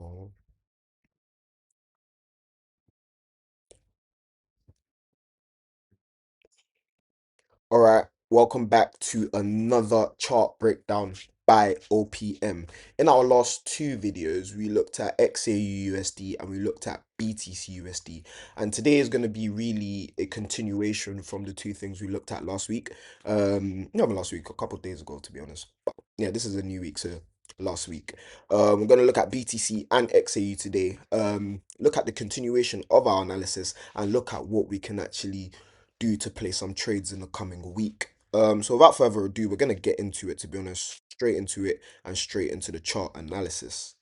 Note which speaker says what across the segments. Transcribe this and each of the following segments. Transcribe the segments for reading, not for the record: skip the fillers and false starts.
Speaker 1: Oh. All right, welcome back to another chart breakdown by OPM. In our last two videos, we looked at XAUUSD and we looked at BTCUSD. And today is going to be really a continuation from the two things we looked at last week. Not last week, a couple of days ago, to be honest. But yeah, this is a new week, so last week. We're going to look at BTC and XAU today. Look at the continuation of our analysis and look at what we can actually do to play some trades in the coming week. So without further ado, we're gonna get into it, to be honest, straight into it and straight into the chart analysis.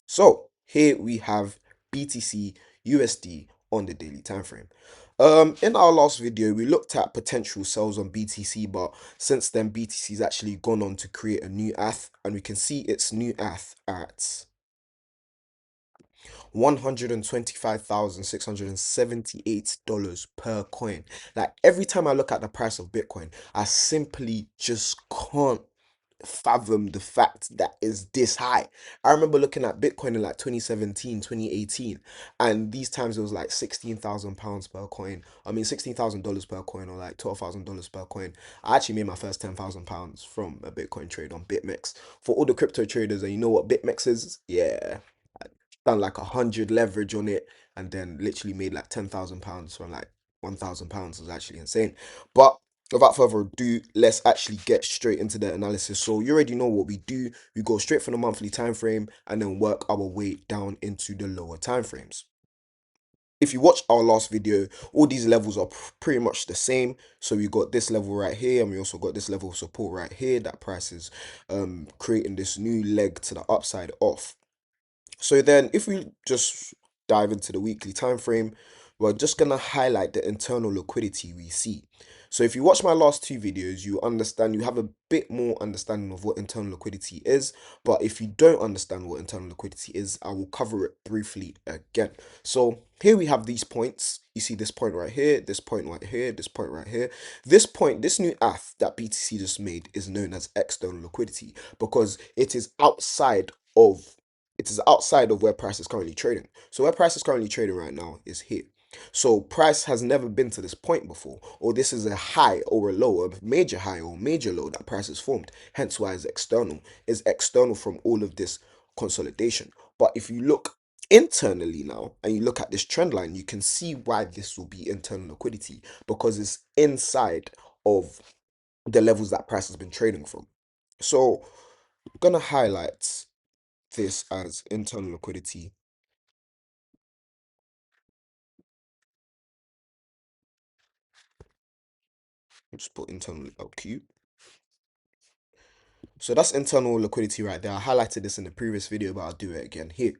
Speaker 1: So here we have BTC USD on the daily time frame. In our last video, we looked at potential sells on BTC, but since then, BTC's actually gone on to create a new ATH, and we can see its new ATH at $125,678 per coin. Like every time I look at the price of Bitcoin, I simply just can't fathom the fact that is this high. I remember looking at Bitcoin in like 2017, 2018, and these times it was like £16,000 per coin. I mean $16,000 per coin or like $12,000 per coin. I actually made my first £10,000 from a Bitcoin trade on BitMEX. For all the crypto traders, and you know what BitMEX is? Yeah, done like 100 leverage on it and then literally made like £10,000 from like £1,000. Was actually insane. But without further ado, let's actually get straight into the analysis. So you already know what we do. We go straight from the monthly time frame and then work our way down into the lower time frames. If you watch our last video, all these levels are pretty much the same. So we got this level right here, and we also got this level of support right here. That price is creating this new leg to the upside off. So then if we just dive into the weekly time frame, we're just gonna highlight the internal liquidity we see. So if you watch my last two videos, you understand, you have a bit more understanding of what internal liquidity is. But if you don't understand what internal liquidity is, I will cover it briefly again. So here we have these points. You see this point right here, this point right here, this point right here. This point, this new ATH that BTC just made is known as external liquidity because it is outside of where price is currently trading. So where price is currently trading right now is here. So price has never been to this point before, or this is a high or a low, a major high or major low that price has formed. Hence why it's external. It's external from all of this consolidation. But if you look internally now and you look at this trend line, you can see why this will be internal liquidity because it's inside of the levels that price has been trading from. So I'm gonna highlight this as internal liquidity. I'll just put internal LQ. So that's internal liquidity right there. I highlighted this in the previous video, but I'll do it again here.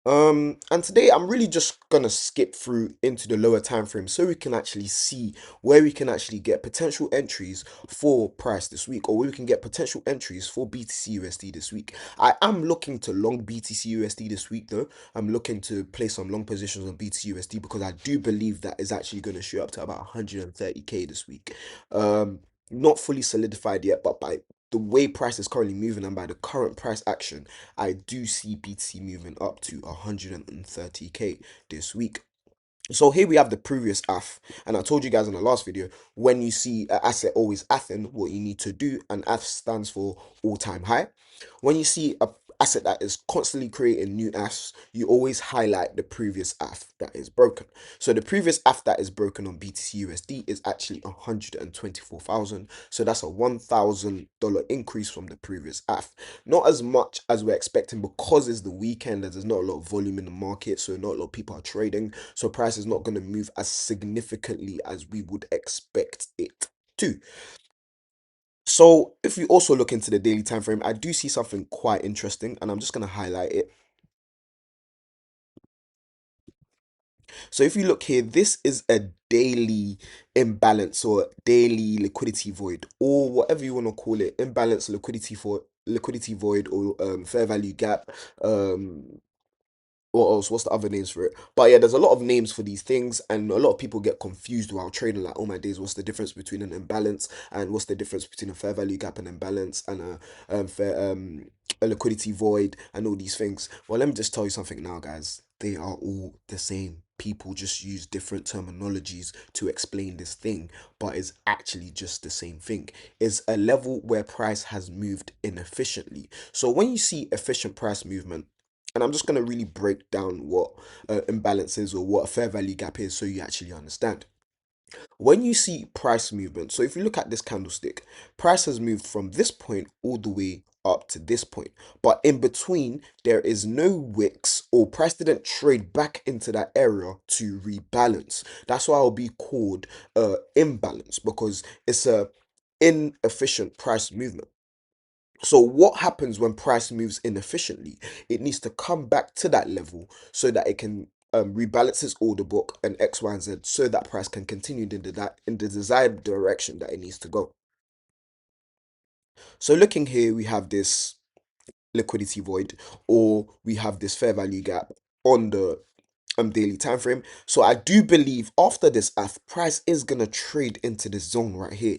Speaker 1: And today I'm really just gonna skip through into the lower time frame so we can actually see where we can actually get potential entries for price this week, or where we can get potential entries for BTC USD this week. I am looking to long BTC USD this week though. I'm looking to place some long positions on BTC USD because I do believe that is actually going to shoot up to about 130k this week. Not fully solidified yet, but by the way price is currently moving and by the current price action, I do see BTC moving up to 130k this week. So here we have the previous AF, and I told you guys in the last video, when you see an asset always ATHing, what you need to do, and AF stands for all-time high. When you see a asset that is constantly creating new AFs, you always highlight the previous AF that is broken. So the previous AF that is broken on BTC USD is actually 124,000. So that's a $1,000 increase from the previous AF. Not as much as we're expecting because it's the weekend and there's not a lot of volume in the market, so not a lot of people are trading. So price is not going to move as significantly as we would expect it to. So if we also look into the daily time frame, I do see something quite interesting, and I'm just going to highlight it. So if you look here, this is a daily imbalance or daily liquidity void, or whatever you want to call it, imbalance liquidity void, or fair value gap. What else? What's the other names for it? But yeah, there's a lot of names for these things, and a lot of people get confused while trading. Like, oh my days, what's the difference between an imbalance and what's the difference between a fair value gap and imbalance and a fair a liquidity void, and all these things. Well, let me just tell you something now, guys. They are all the same. People just use different terminologies to explain this thing, but it's actually just the same thing. It's a level where price has moved inefficiently. So when you see efficient price movement, and I'm just going to really break down what imbalance is or what a fair value gap is so you actually understand. When you see price movement, so if you look at this candlestick, price has moved from this point all the way up to this point, but in between there is no wicks, or price didn't trade back into that area to rebalance. That's why it'll be called imbalance, because it's a inefficient price movement. So what happens when price moves inefficiently? It needs to come back to that level so that it can rebalance its order book and X, Y, and Z, so that price can continue in the desired direction that it needs to go. So looking here, we have this liquidity void, or we have this fair value gap on the daily time frame. So I do believe after this price is gonna trade into this zone right here.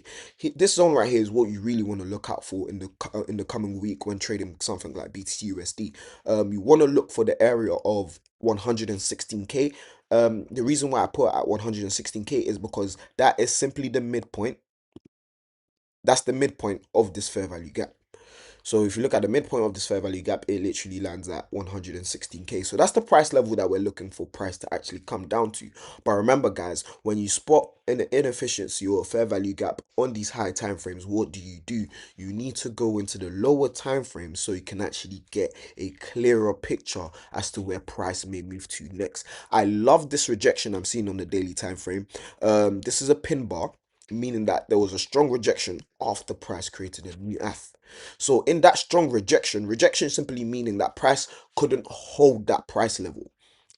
Speaker 1: This zone right here is what you really want to look out for in the coming week when trading something like BTCUSD. You want to look for the area of 116k. The reason why I put it at 116k is because that is simply the midpoint. That's the midpoint of this fair value gap. So if you look at the midpoint of this fair value gap, it literally lands at 116k. So that's the price level that we're looking for price to actually come down to. But remember, guys, when you spot an inefficiency or a fair value gap on these high time frames, what do? You need to go into the lower time frames so you can actually get a clearer picture as to where price may move to next. I love this rejection I'm seeing on the daily time frame. This is a pin bar, meaning that there was a strong rejection after price created a new F. So in that strong rejection simply meaning that price couldn't hold that price level.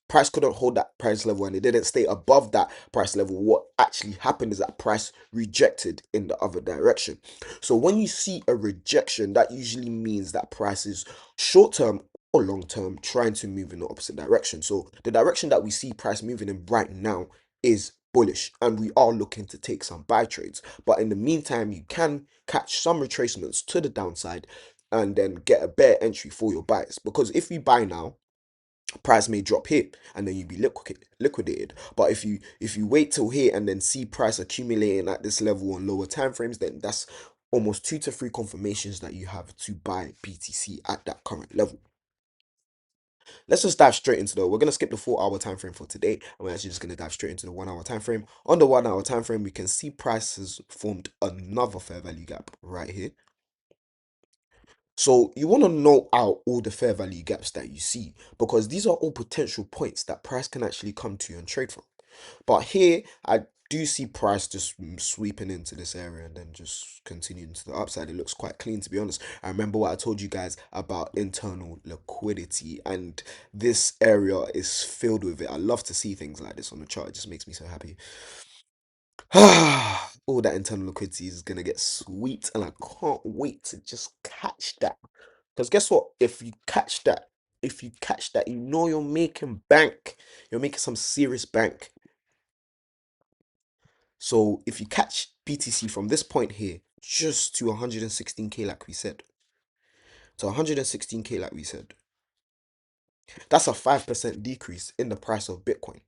Speaker 1: Price couldn't hold that price level and it didn't stay above that price level. What actually happened is that price rejected in the other direction. So when you see a rejection, that usually means that price is short term or long term trying to move in the opposite direction. So the direction that we see price moving in right now is bullish, and we are looking to take some buy trades. But in the meantime, you can catch some retracements to the downside and then get a bear entry for your buys, because if you buy now, price may drop here and then you be liquidated. But if you wait till here and then see price accumulating at this level on lower time frames, then that's almost 2 to 3 confirmations that you have to buy BTC at that current level. Let's just dive straight into we're gonna skip the 4 hour time frame for today, and we're actually just gonna dive straight into the 1 hour time frame. On the 1 hour time frame, we can see price has formed another fair value gap right here. So you want to note out all the fair value gaps that you see, because these are all potential points that price can actually come to and trade from. But here I do see price just sweeping into this area and then just continuing to the upside. It looks quite clean, to be honest. I remember what I told you guys about internal liquidity, and this area is filled with it. I love to see things like this on the chart. It just makes me so happy. All that internal liquidity is gonna get sweet, and I can't wait to just catch that. Because guess what? If you catch that, you know you're making bank. You're making some serious bank. So if you catch BTC from this point here, just to 116k, like we said, to 116k, like we said, that's a 5% decrease in the price of Bitcoin.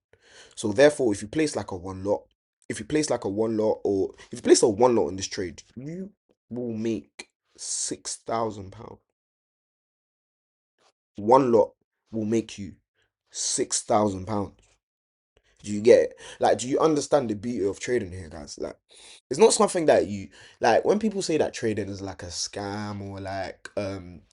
Speaker 1: So therefore, if you place like a one lot, or if you place a one lot on this trade, you will make £6,000. One lot will make you £6,000. Do you get it? Like, do you understand the beauty of trading here, guys? Like, it's not something that you like when people say that trading is like a scam, or like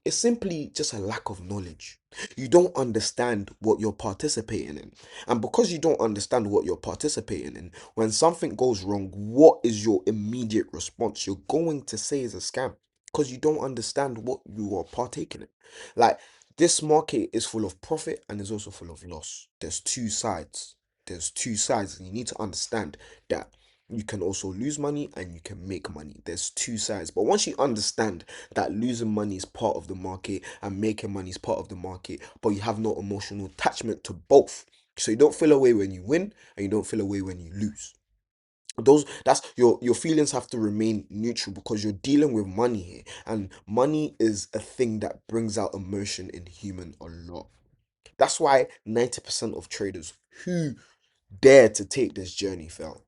Speaker 1: it's simply just a lack of knowledge. You don't understand what you're participating in. And because you don't understand what you're participating in, when something goes wrong, what is your immediate response? You're going to say it's a scam, because you don't understand what you are partaking in. Like, this market is full of profit and is also full of loss. There's two sides, and you need to understand that you can also lose money and you can make money. There's two sides. But once you understand that losing money is part of the market and making money is part of the market, but you have no emotional attachment to both, so you don't feel away when you win and you don't feel away when you lose. Those that's your feelings have to remain neutral because you're dealing with money here, and money is a thing that brings out emotion in human a lot. That's why 90% of traders who dare to take this journey fail.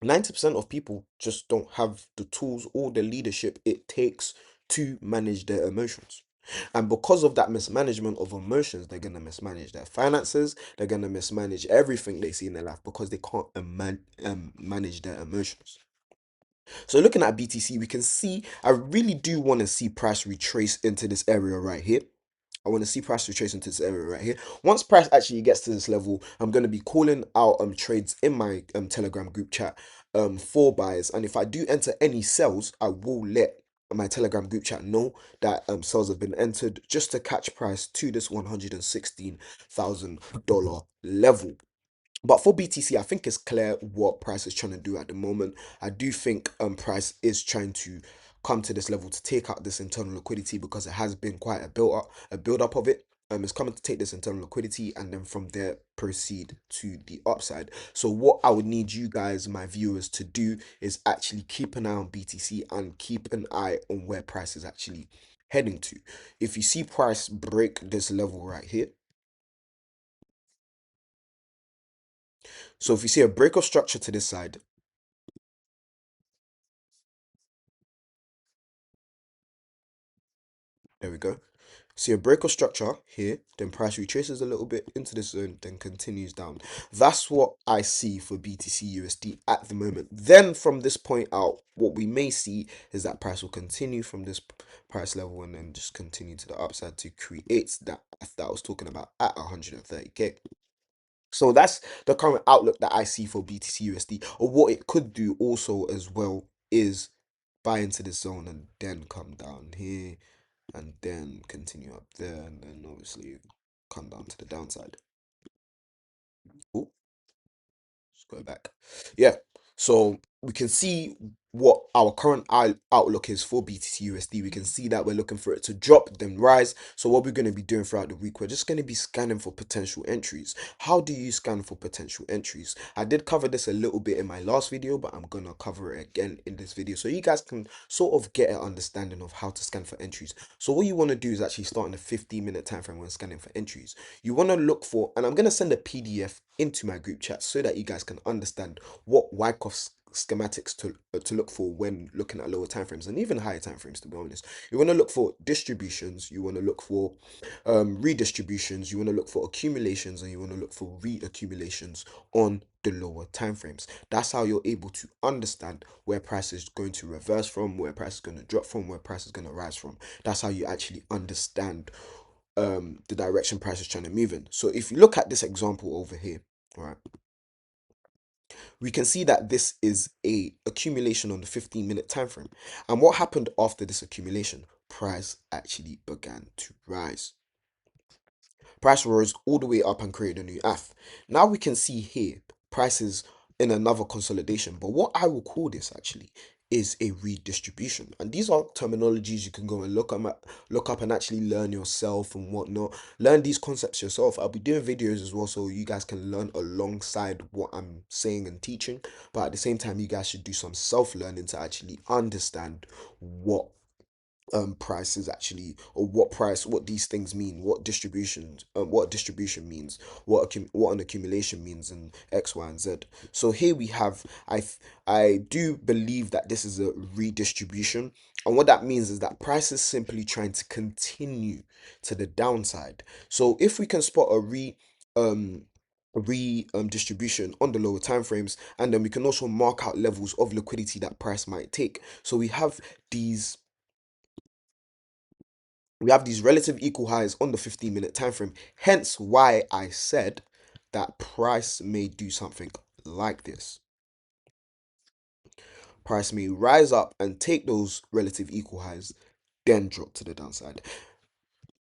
Speaker 1: 90% of people just don't have the tools or the leadership it takes to manage their emotions. And because of that mismanagement of emotions, they're going to mismanage their finances. They're going to mismanage everything they see in their life because they can't manage their emotions. So looking at BTC, we can see I really do want to see price retrace into this area right here. I want to see price retrace into this area right here. Once price actually gets to this level, I'm going to be calling out trades in my Telegram group chat for buyers. And if I do enter any sells, I will let my Telegram group chat know that sales have been entered just to catch price to this $116,000 level. But for BTC, I think it's clear what Price is trying to do at the moment. I do think Price is trying to come to this level to take out this internal liquidity because it has been quite a build up of it. It's coming to take this internal liquidity and then from there proceed to the upside. So what I would need you guys, my viewers, to do is actually keep an eye on BTC and keep an eye on where Price is actually heading to. If you see Price break this level right here, so if you see a break of structure to this side, there we go. See a break of structure here, then price retraces a little bit into the zone, then continues down. That's what I see for BTC USD at the moment. Then from this point out, what we may see is that price will continue from this price level and then just continue to the upside to create that I was talking about at 130k. So that's the current outlook that I see for BTC USD. Or what it could do also as well is buy into this zone and then come down here and then continue up there and then obviously come down to the downside. Oh, let's go back. Yeah. So we can see what our current outlook is for BTC USD. We can see that we're looking for it to drop, then rise. So what we're going to be doing throughout the week, we're just going to be scanning for potential entries. How do you scan for potential entries? I did cover this a little bit in my last video, but I'm going to cover it again in this video so you guys can sort of get an understanding of how to scan for entries. So what you want to do is actually start in a 15-minute time frame when scanning for entries. You want to look for, and I'm going to send a PDF into my group chat so that you guys can understand what Wyckoff schematics to look for when looking at lower time frames and even higher time frames, to be honest. You want to look for distributions, you want to look for redistributions, you want to look for accumulations, and you want to look for reaccumulations on the lower time frames. That's how you're able to understand where price is going to reverse from, where price is going to drop from, where price is going to rise from. That's how you actually understand the direction price is trying to move in. So if you look at this example over here, right, we can see that this is a accumulation on the 15-minute time frame. And what happened after this accumulation? Price actually began to rise. Price rose all the way up and created a new F. Now we can see here prices in another consolidation, but what I will call this actually is a redistribution. And these are terminologies you can go and look up and actually learn yourself and whatnot. Learn these concepts yourself. I'll be doing videos as well so you guys can learn alongside what I'm saying and teaching. But at the same time, you guys should do some self-learning to actually understand what prices actually, or what these things mean, what distribution means, what an accumulation means, and X, Y, and Z. So here we have, I do believe that this is a redistribution, and what that means is that price is simply trying to continue to the downside. So if we can spot um distribution on the lower time frames, and then we can also mark out levels of liquidity that price might take. So these we have these relative equal highs on the 15-minute time frame. Hence why I said that price may do something like this. Price may rise up and take those relative equal highs, then drop to the downside.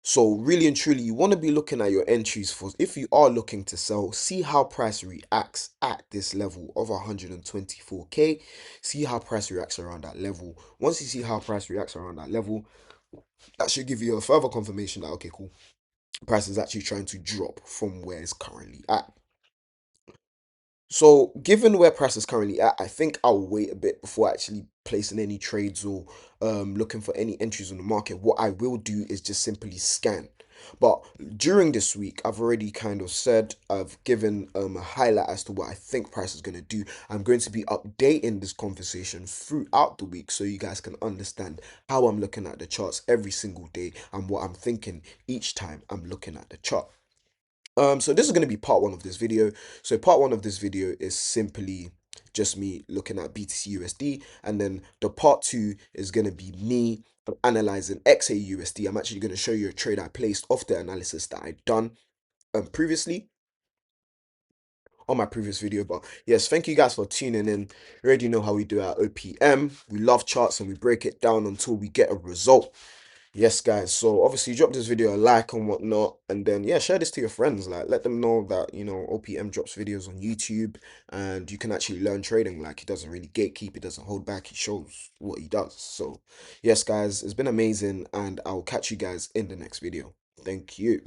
Speaker 1: So really and truly, you want to be looking at your entries for, if you are looking to sell, see how price reacts at this level of 124k. See how price reacts around that level. Once you see how price reacts around that level, that should give you a further confirmation that, okay, cool, price is actually trying to drop from where it's currently at. So, given where price is currently at, I think I'll wait a bit before actually placing any trades or looking for any entries on the market. What I will do is just simply scan. But during this week, I've already kind of said I've given a highlight as to what I think price is going to do. I'm going to be updating this conversation throughout the week so you guys can understand how I'm looking at the charts every single day and what I'm thinking each time I'm looking at the chart. So this is going to be part one of this video. So part one of this video is simply just me looking at BTC and then the part two is going to be me analyzing XAUSD. I'm actually going to show you a trade I placed off the analysis that I done previously on my previous video. But yes, thank you guys for tuning in. You already know how we do our OPM. We love charts and we break it down until we get a result. Yes, guys. So obviously, drop this video a like and whatnot, and then yeah, share this to your friends. Like, let them know that OPM drops videos on YouTube, and you can actually learn trading. Like, he doesn't really gatekeep. He doesn't hold back. He shows what he does. So yes, guys, it's been amazing, and I'll catch you guys in the next video. Thank you.